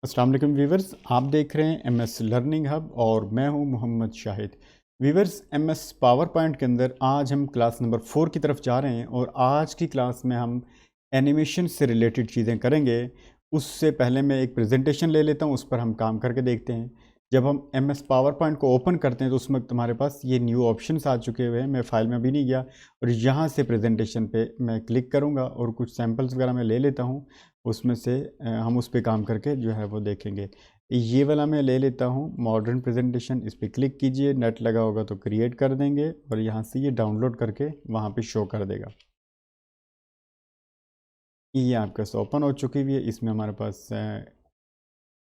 अस्सलाम वालेकुम वीवर्स, आप देख रहे हैं एमएस लर्निंग हब और मैं हूं Mohammad Shahid. Viewers, MS PowerPoint के अंदर आज हम क्लास नंबर 4 की तरफ जा रहे हैं और आज की क्लास में हम एनिमेशन से रिलेटेड चीज़ें करेंगे। उससे पहले मैं एक प्रेजेंटेशन ले लेता हूं, उस पर हम काम करके देखते हैं। जब हम एमएस पावर पॉइंट को ओपन करते हैं तो उस वक्त हमारे पास ये न्यू ऑप्शंस आ चुके हुए हैं। मैं फाइल में भी नहीं गया और यहाँ से प्रेजेंटेशन पे मैं क्लिक करूँगा और कुछ सैम्पल्स वगैरह मैं ले लेता हूँ। उसमें से हम उस पे काम करके जो है वो देखेंगे। ये वाला मैं ले लेता हूँ मॉडर्न प्रेजेंटेशन, इस पर क्लिक कीजिए, नेट लगा होगा तो क्रिएट कर देंगे और यहाँ से ये डाउनलोड करके वहाँ पे शो कर देगा। ये आपके पास ओपन हो चुकी हुई है। इसमें हमारे पास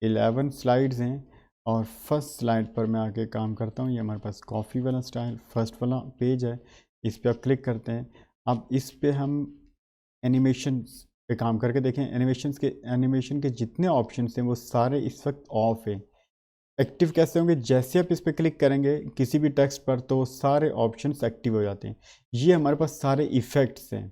11 स्लाइड्स हैं और फर्स्ट स्लाइड पर मैं आके काम करता हूँ। ये हमारे पास कॉफ़ी वाला स्टाइल फर्स्ट वाला पेज है, इस पर आप क्लिक करते हैं। अब इस पे हम एनिमेशन पे काम करके देखें। एनिमेशन के जितने ऑप्शंस हैं वो सारे इस वक्त ऑफ हैं। एक्टिव कैसे होंगे? जैसे आप इस पर क्लिक करेंगे किसी भी टेक्स्ट पर तो सारे ऑप्शंस एक्टिव हो जाते हैं। ये हमारे पास सारे इफ़ेक्ट्स हैं।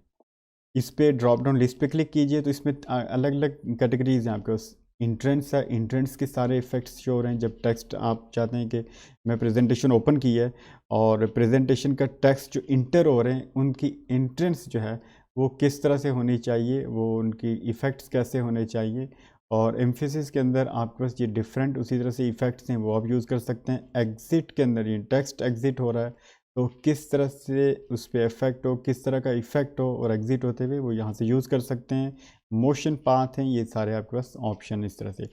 इस पे ड्रॉप डाउन लिस्ट पे क्लिक कीजिए तो इसमें अलग अलग कैटेगरीज हैं आपके पास। इंट्रेंस है, इंट्रेंस के सारे इफ़ेक्ट्स शो हो रहे हैं। जब टेक्स्ट आप चाहते हैं कि मैं प्रेजेंटेशन ओपन की है और प्रेजेंटेशन का टेक्स्ट जो इंटर हो रहे हैं उनकी इंट्रेंस जो है वो किस तरह से होनी चाहिए, वो उनकी इफ़ेक्ट्स कैसे होने चाहिए। और एम्फेसिस के अंदर आपके पास ये डिफरेंट उसी तरह से इफ़ेक्ट्स हैं, वो आप यूज़ कर सकते हैं। एग्ज़िट के अंदर ये टेक्स्ट एग्ज़िट हो रहा है तो किस तरह से उस पर इफ़ेक्ट हो, किस तरह का इफ़ेक्ट हो और एग्ज़िट होते हुए वो यहाँ से यूज़ कर सकते हैं। मोशन पाथ हैं, ये सारे आपके पास ऑप्शन इस तरह से।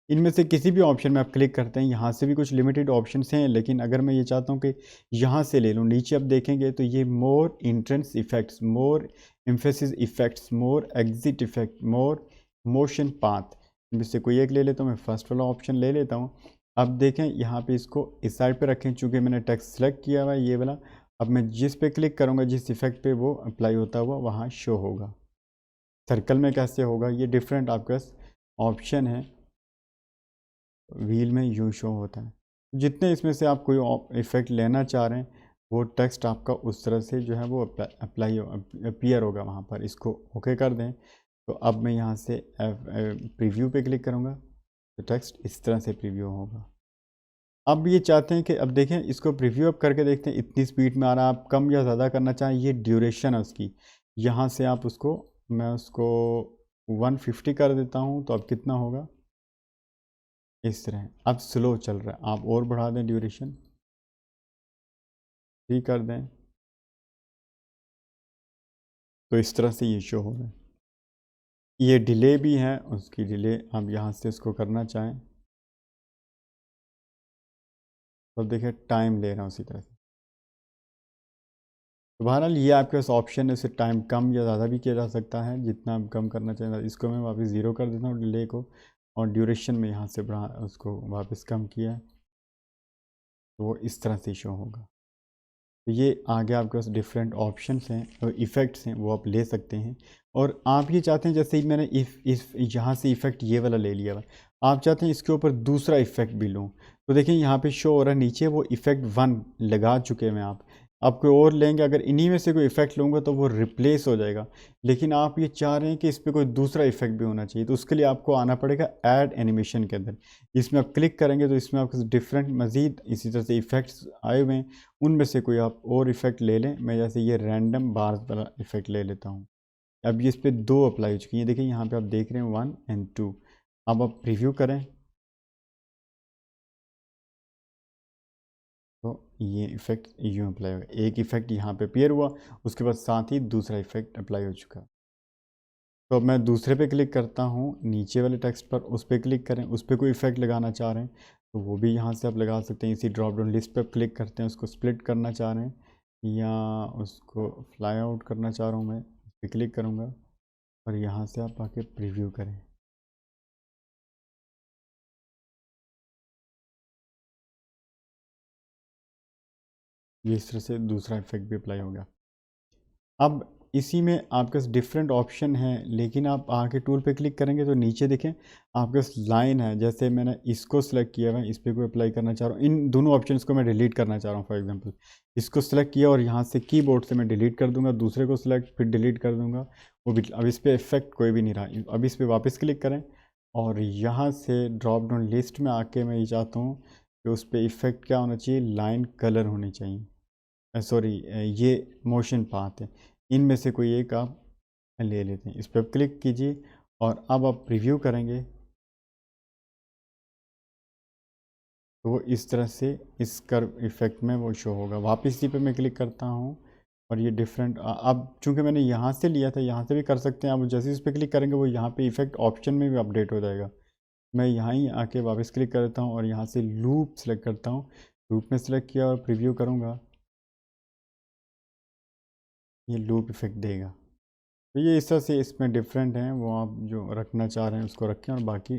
इनमें से किसी भी ऑप्शन में आप क्लिक करते हैं, यहाँ से भी कुछ लिमिटेड ऑप्शंस हैं, लेकिन अगर मैं ये चाहता हूँ कि यहाँ से ले लूँ, नीचे आप देखेंगे तो ये मोर इंट्रेंस इफ़ेक्ट्स, मोर एम्फेसिस इफ़ेक्ट्स, मोर एग्ज़िट इफ़ेक्ट, मोर मोशन पाथ, इनमें से कोई एक ले लेता हूँ। मैं फर्स्ट वाला ऑप्शन ले लेता हूँ। अब देखें यहाँ पे इसको इस साइड पे रखें, चूँकि मैंने टेक्स्ट सेलेक्ट किया हुआ है ये वाला। अब मैं जिस पे क्लिक करूँगा, जिस इफ़ेक्ट पे वो अप्लाई होता हुआ वहाँ शो होगा। सर्कल में कैसे होगा? ये डिफरेंट आपके पास ऑप्शन है। व्हील में यूँ शो होता है। जितने इसमें से आप कोई इफ़ेक्ट लेना चाह रहे हैं वो टेक्स्ट आपका उस तरह से जो है वो अप्लाई अपीयर होगा वहाँ पर। इसको ओके कर दें तो अब मैं यहाँ से प्रीव्यू पे क्लिक करूँगा तो टेक्स्ट इस तरह से प्रीव्यू होगा। अब ये चाहते हैं कि अब देखें इसको प्रीव्यू अप करके देखते हैं इतनी स्पीड में आ रहा है। आप कम या ज़्यादा करना चाहें, ये ड्यूरेशन है उसकी। यहाँ से आप उसको, मैं उसको 150 कर देता हूँ तो अब कितना होगा इस तरह। अब स्लो चल रहा है, आप और बढ़ा दें ड्यूरेशन, 3 कर दें तो इस तरह से ये शो हो रहा है। ये डिले भी है, उसकी डिले आप यहाँ से इसको करना चाहें तो देखिए टाइम ले रहा है उसी तरह से। तो बहरहाल ये आपके पास ऑप्शन है, इसे टाइम कम या ज़्यादा भी किया जा सकता है जितना आप कम करना चाहें। इसको मैं वापस 0 कर देता हूँ डिले को, और ड्यूरेशन में यहाँ से बढ़ा उसको वापस कम किया है तो वो इस तरह से शो होगा। तो ये आगे आपके पास डिफरेंट ऑप्शंस हैं और इफ़ेक्ट्स हैं, वो आप ले सकते हैं। और आप ये चाहते हैं जैसे ही मैंने इस यहाँ से इफ़ेक्ट ये वाला ले लिया हुआ, आप चाहते हैं इसके ऊपर दूसरा इफ़ेक्ट भी लूँ तो देखिए यहाँ पे शो हो रहा है नीचे वो इफ़ेक्ट 1 लगा चुके हैं आप कोई और लेंगे, अगर इन्हीं में से कोई इफ़ेक्ट लूँगा तो वो रिप्लेस हो जाएगा। लेकिन आप ये चाह रहे हैं कि इस पर कोई दूसरा इफ़ेक्ट भी होना चाहिए तो उसके लिए आपको आना पड़ेगा ऐड एनिमेशन के अंदर। इसमें आप क्लिक करेंगे तो इसमें आपके डिफरेंट मज़ीद इसी तरह से इफ़ेक्ट्स आए हुए हैं, उनमें से कोई आप और इफ़ेक्ट ले लें। मैं जैसे ये रैंडम बार्स वाला इफ़ेक्ट ले लेता हूँ। अब ये इस पर 2 अप्लाई हो चुकी हैं, देखिए यहाँ पे आप देख रहे हैं 1 एंड 2। अब आप प्रीव्यू करें तो ये इफ़ेक्ट यूँ अप्लाई होगा। एक इफ़ेक्ट यहाँ पे अपीयर हुआ, उसके बाद साथ ही दूसरा इफ़ेक्ट अप्लाई हो चुका। तो अब मैं दूसरे पे क्लिक करता हूँ, नीचे वाले टेक्स्ट पर उस पर क्लिक करें, उस पर कोई इफ़ेक्ट लगाना चाह रहे हैं तो वो भी यहाँ से आप लगा सकते हैं। इसी ड्रॉप डाउन लिस्ट पे आप क्लिक करते हैं, उसको स्प्लिट करना चाह रहे हैं या उसको फ्लाई आउट करना चाह रहा हूँ, मैं इस पर क्लिक करूँगा और यहाँ से आप आके प्रीव्यू करें। ये इस तरह से दूसरा इफ़ेक्ट भी अप्लाई हो गया। अब इसी में आपके पास डिफरेंट ऑप्शन हैं, लेकिन आप आके टूल पे क्लिक करेंगे तो नीचे देखें आपके पास लाइन है। जैसे मैंने इसको सिलेक्ट किया हुआ है, इस पर कोई अप्लाई करना चाह रहा हूँ, इन दोनों ऑप्शंस को मैं डिलीट करना चाह रहा हूँ। फॉर एग्जांपल इसको सिलेक्ट किया और यहाँ से कीबोर्ड से मैं डिलीट कर दूँगा, दूसरे को सिलेक्ट फिर डिलीट कर दूँगा, वो भी। अब इस पर इफेक्ट कोई भी नहीं रहा। अब इस पर वापस क्लिक करें और यहाँ से ड्रॉप डाउन लिस्ट में आके मैं ये चाहता हूँ कि उस पर इफ़ेक्ट क्या होना चाहिए, लाइन कलर होनी चाहिए, सॉरी ये मोशन पाथ है, इनमें से कोई एक आप ले लेते हैं। इस पर क्लिक कीजिए और अब आप प्रीव्यू करेंगे तो वो इस तरह से इस कर्व इफ़ेक्ट में वो शो होगा। वापस इसी पे मैं क्लिक करता हूँ और ये डिफरेंट अब चूंकि मैंने यहाँ से लिया था, यहाँ से भी कर सकते हैं। अब जैसे इस पर क्लिक करेंगे वो यहाँ पे इफ़ेक्ट ऑप्शन में भी अपडेट हो जाएगा। मैं यहाँ ही आके वापस क्लिक करता हूँ और यहाँ से लूप सेलेक्ट करता हूँ। लूप में सेलेक्ट किया और प्रीव्यू करूँगा, ये लूप इफ़ेक्ट देगा। तो ये इस तरह से इसमें डिफरेंट हैं, वो आप जो रखना चाह रहे हैं उसको रखें और बाकी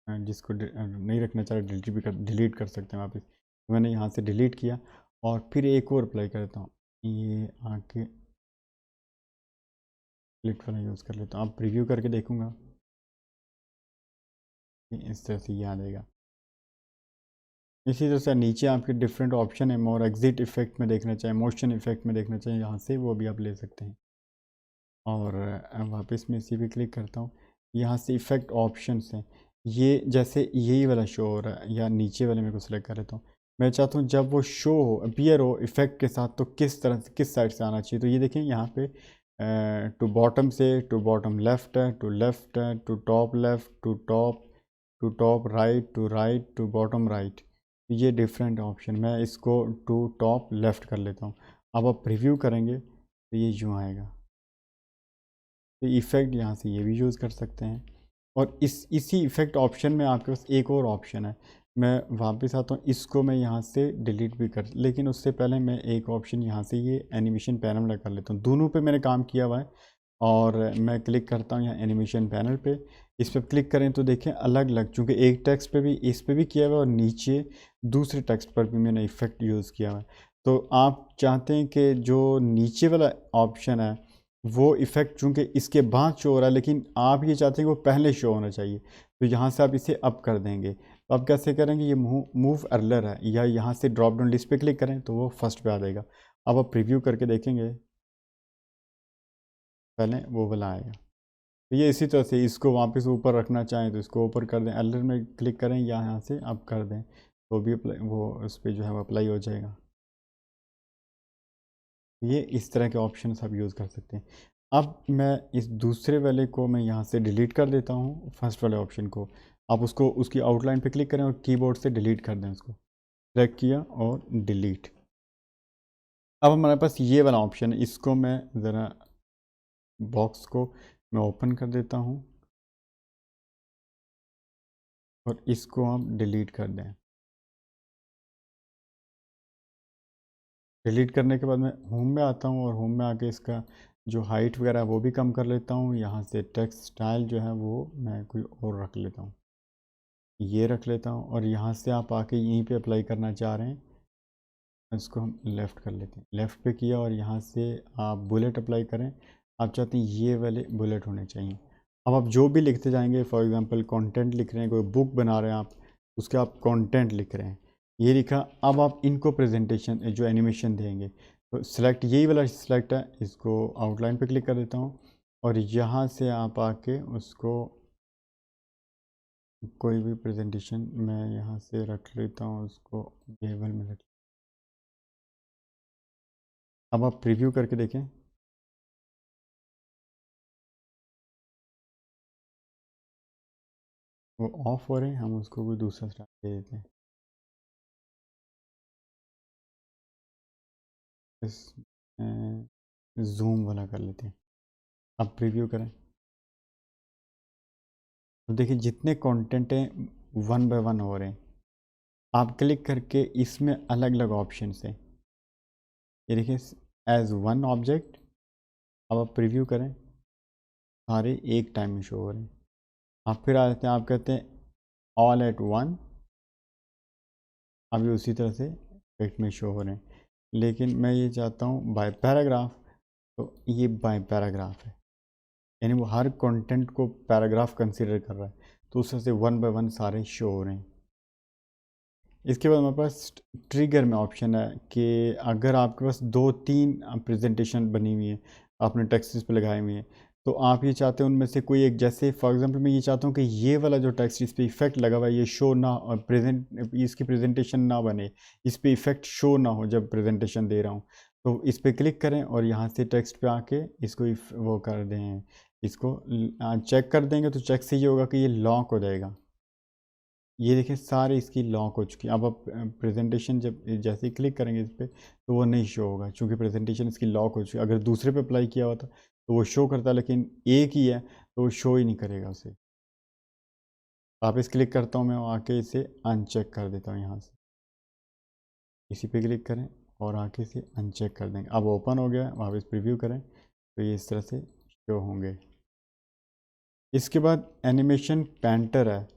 जिसको नहीं रखना चाह रहे डिलीट कर सकते हैं वापस। तो मैंने यहाँ से डिलीट किया और फिर एक और अप्लाई करता हूँ, ये आके क्लिक वाला यूज़ कर लेता हूँ। अब प्रीव्यू करके देखूँगा इस तरह से ये आ जाएगा। इसी तरह से नीचे आपके डिफरेंट ऑप्शन है, मोर एग्जिट इफेक्ट में देखना चाहिए, मोशन इफेक्ट में देखना चाहिए, यहाँ से वो भी आप ले सकते हैं। और वापस मैं इसी पे क्लिक करता हूँ, यहाँ से इफ़ेक्ट ऑप्शंस हैं, ये जैसे यही वाला शो हो रहा है या नीचे वाले में को सिलेक्ट कर लेता हूँ। मैं चाहता हूँ जब वो शो हो, अपीयर हो इफ़ेक्ट के साथ, तो किस तरह से किस साइड से आना चाहिए। तो ये देखें यहाँ पे टू बॉटम से टू बॉटम लेफ़्ट है, टू लेफ़्ट है, to top left, to top right, to right, to bottom right. ये डिफरेंट ऑप्शन, मैं इसको टू टॉप लेफ़्ट कर लेता हूँ। अब आप प्रीव्यू करेंगे तो ये यूँ आएगा। तो इफ़ेक्ट यहाँ से ये भी यूज़ कर सकते हैं। और इसी इफ़ेक्ट ऑप्शन में आपके पास एक और ऑप्शन है, मैं वापस आता हूँ, इसको मैं यहाँ से डिलीट भी कर, लेकिन उससे पहले मैं एक ऑप्शन यहाँ से ये एनिमेशन पैनल में कर लेता हूँ। दोनों पे मैंने काम किया हुआ है और मैं क्लिक करता हूँ यहाँ एनिमेशन पैनल पे। इस पर क्लिक करें तो देखें अलग अलग, चूँकि एक टेक्स्ट पे भी इस पे भी किया हुआ है और नीचे दूसरे टेक्स्ट पर भी मैंने इफ़ेक्ट यूज़ किया हुआ है। तो आप चाहते हैं कि जो नीचे वाला ऑप्शन है वो इफ़ेक्ट चूँकि इसके बाद शो हो रहा है, लेकिन आप ये चाहते हैं कि वो पहले शो होना चाहिए, तो यहाँ से आप इसे अप कर देंगे। तो आप कैसे करेंगे, ये मूव अर्लर है, या यहाँ से ड्रॉप डाउन लिस्ट पे क्लिक करें तो वो फर्स्ट पे आ जाएगा। अब आप प्रीव्यू करके देखेंगे, पहले वो वाला आएगा। तो ये इसी तरह से इसको वापस ऊपर रखना चाहें तो इसको ऊपर कर दें, अर्लर में क्लिक करें या यहाँ से अप कर दें, तो भी अप्लाई, वो उस पर जो है वो अप्लाई हो जाएगा। ये इस तरह के ऑप्शन आप यूज़ कर सकते हैं। अब मैं इस दूसरे वाले को मैं यहाँ से डिलीट कर देता हूँ, फर्स्ट वाले ऑप्शन को। आप उसको उसकी आउटलाइन पे क्लिक करें और कीबोर्ड से डिलीट कर दें, उसको सेलेक्ट किया और डिलीट। अब हमारे पास ये वाला ऑप्शन है, इसको मैं ज़रा बॉक्स को मैं ओपन कर देता हूँ और इसको आप डिलीट कर दें। डिलीट करने के बाद मैं होम में आता हूँ और होम में आके इसका जो हाइट वगैरह है वो भी कम कर लेता हूँ। यहाँ से टेक्स्ट स्टाइल जो है वो मैं कोई और रख लेता हूँ, ये रख लेता हूँ। और यहाँ से आप आके यहीं पे अप्लाई करना चाह रहे हैं, इसको हम लेफ़्ट कर लेते हैं, लेफ़्ट पे किया और यहाँ से आप बुलेट अप्लाई करें। आप चाहते हैं ये वाले बुलेट होने चाहिए। अब आप जो भी लिखते जाएंगे, फॉर एग्ज़ाम्पल कंटेंट लिख रहे हैं, कोई बुक बना रहे हैं आप, उसके आप कंटेंट लिख रहे हैं, ये लिखा। अब आप इनको प्रेजेंटेशन जो एनिमेशन देंगे तो सिलेक्ट, यही वाला सिलेक्ट है, इसको आउटलाइन पे क्लिक कर देता हूँ और यहाँ से आप आके उसको कोई भी प्रेजेंटेशन मैं यहाँ से रख लेता हूँ, उसको टेबल में रख। अब आप प्रीव्यू करके देखें, वो ऑफ हो रहे हैं, हम उसको कोई दूसरा स्टाइल दे देते हैं। इस जूम वाला कर लेते हैं। अब प्रीव्यू करें तो देखिए जितने कंटेंट हैं वन बाय वन हो रहे हैं। आप क्लिक करके इसमें अलग अलग ऑप्शन हैं, ये देखिए एज वन ऑब्जेक्ट। अब आप प्रीव्यू करें, सारे एक टाइम में शो हो रहे हैं। आप फिर आ जाते हैं, आप कहते हैं ऑल एट वन, अभी उसी तरह से इफेक्ट में शो हो रहे हैं। लेकिन मैं ये चाहता हूँ बाय पैराग्राफ, तो ये बाय पैराग्राफ है, यानी वो हर कंटेंट को पैराग्राफ कंसीडर कर रहा है, तो उस तरह से वन बाय वन सारे शो हो रहे हैं। इसके बाद हमारे पास ट्रिगर में ऑप्शन है कि अगर आपके पास दो तीन प्रेजेंटेशन बनी हुई है, आपने टेक्स्ट पे लगाई हुई है, तो आप ये चाहते हैं उनमें से कोई एक, जैसे फॉर एग्जांपल मैं ये चाहता हूँ कि ये वाला जो टेक्स्ट इस पर इफेक्ट लगा हुआ है ये शो ना, और इसकी प्रेजेंटेशन ना बने, इस पर इफेक्ट शो ना हो जब प्रेजेंटेशन दे रहा हूँ, तो इस पर क्लिक करें और यहाँ से टेक्स्ट पे आके इसको वो कर दें, इसको चेक कर देंगे। तो चेक से ये होगा कि ये लॉक हो जाएगा। ये देखिए सारे इसकी लॉक हो चुकी है। अब आप प्रेजेंटेशन जब जैसे ही क्लिक करेंगे इस पर तो वो नहीं शो होगा, क्योंकि प्रेजेंटेशन इसकी लॉक हो चुकी है। अगर दूसरे पे अप्लाई किया होता तो वो शो करता, लेकिन एक ही है तो वो शो ही नहीं करेगा उसे। वापस क्लिक करता हूँ मैं, आके इसे अनचेक कर देता हूँ यहाँ से, इसी पे क्लिक करें और आके इसे अनचेक कर देंगे। अब ओपन हो गया, वापस प्रीव्यू करें तो ये इस तरह से शो होंगे। इसके बाद एनिमेशन पेंटर है।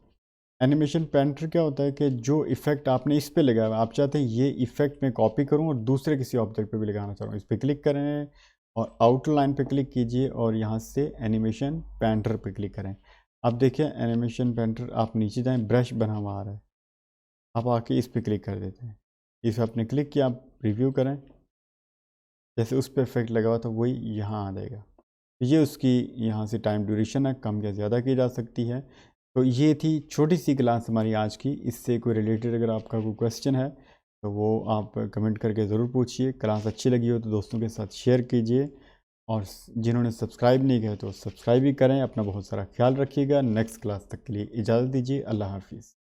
एनिमेशन पेंटर क्या होता है कि जो इफेक्ट आपने इस पे लगाया आप चाहते हैं ये इफेक्ट मैं कॉपी करूं और दूसरे किसी ऑब्जेक्ट पे भी लगाना चाह रहा हूँ, इस पर क्लिक करें और आउटलाइन पे क्लिक कीजिए और यहाँ से एनिमेशन पेंटर पे क्लिक करें। अब देखिए एनिमेशन पेंटर, आप नीचे जाएं, ब्रश बना हुआ आ रहा है, आप आके इस पर क्लिक कर देते हैं। इस पर आपने क्लिक किया, आप रिव्यू करें, जैसे उस पर इफेक्ट लगा हुआ था वही यहाँ आ जाएगा। ये उसकी यहाँ से टाइम ड्यूरेशन है, कम या ज़्यादा की जा सकती है। तो ये थी छोटी सी क्लास हमारी आज की। इससे कोई रिलेटेड अगर आपका कोई क्वेश्चन है तो वो आप कमेंट करके ज़रूर पूछिए। क्लास अच्छी लगी हो तो दोस्तों के साथ शेयर कीजिए, और जिन्होंने सब्सक्राइब नहीं किया तो सब्सक्राइब भी करें। अपना बहुत सारा ख्याल रखिएगा। नेक्स्ट क्लास तक के लिए इजाज़त दीजिए। अल्लाह हाफिज़।